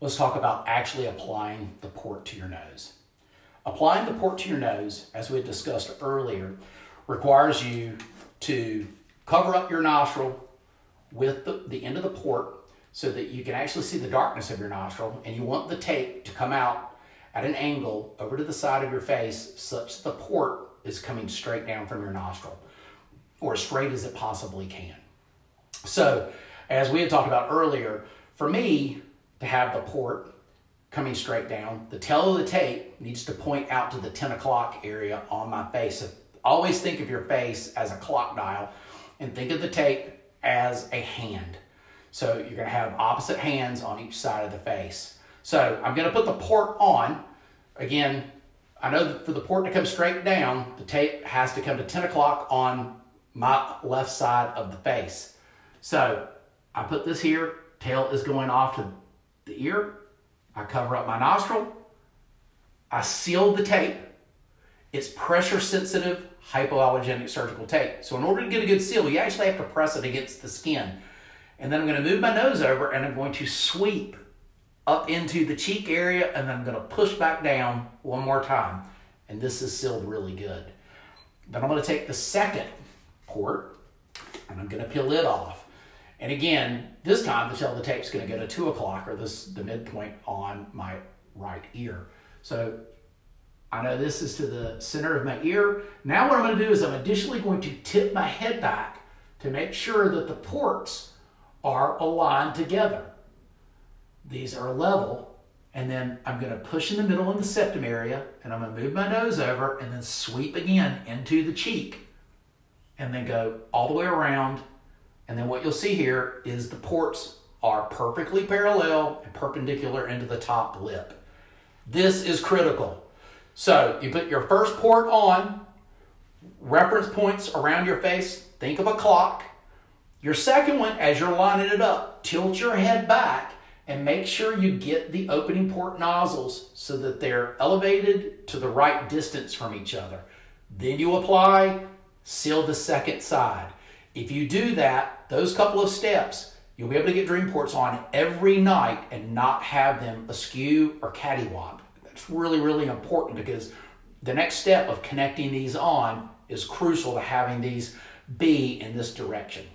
let's talk about actually applying the port to your nose. Applying the port to your nose, as we had discussed earlier, requires you to cover up your nostril with the end of the port so that you can actually see the darkness of your nostril, and you want the tape to come out at an angle over to the side of your face such that the port is coming straight down from your nostril, or as straight as it possibly can. So, as we had talked about earlier, for me to have the port coming straight down, the tail of the tape needs to point out to the 10 o'clock area on my face. So always think of your face as a clock dial and think of the tape as a hand. So you're gonna have opposite hands on each side of the face. So I'm gonna put the port on. Again, I know that for the port to come straight down, the tape has to come to 10 o'clock on my left side of the face. So I put this here, tail is going off to the ear. I cover up my nostril. I seal the tape. It's pressure sensitive, hypoallergenic surgical tape. So in order to get a good seal, you actually have to press it against the skin. And then I'm going to move my nose over and I'm going to sweep up into the cheek area, and then I'm going to push back down one more time. And this is sealed really good. Then I'm going to take the second port and I'm going to peel it off. And again, this time the tail of the tape is going to go to 2 o'clock, or the midpoint on my right ear. So I know this is to the center of my ear. Now what I'm going to do is I'm additionally going to tip my head back to make sure that the ports are aligned together. These are level, and then I'm going to push in the middle in the septum area, and I'm going to move my nose over and then sweep again into the cheek, and then go all the way around. And then what you'll see here is the ports are perfectly parallel and perpendicular into the top lip. This is critical. So you put your first port on, reference points around your face, think of a clock. Your second one, as you're lining it up, tilt your head back and make sure you get the opening port nozzles so that they're elevated to the right distance from each other. Then you apply, seal the second side. If you do that, those couple of steps, you'll be able to get DreamPorts on every night and not have them askew or cattywop. That's really, really important, because the next step of connecting these on is crucial to having these be in this direction.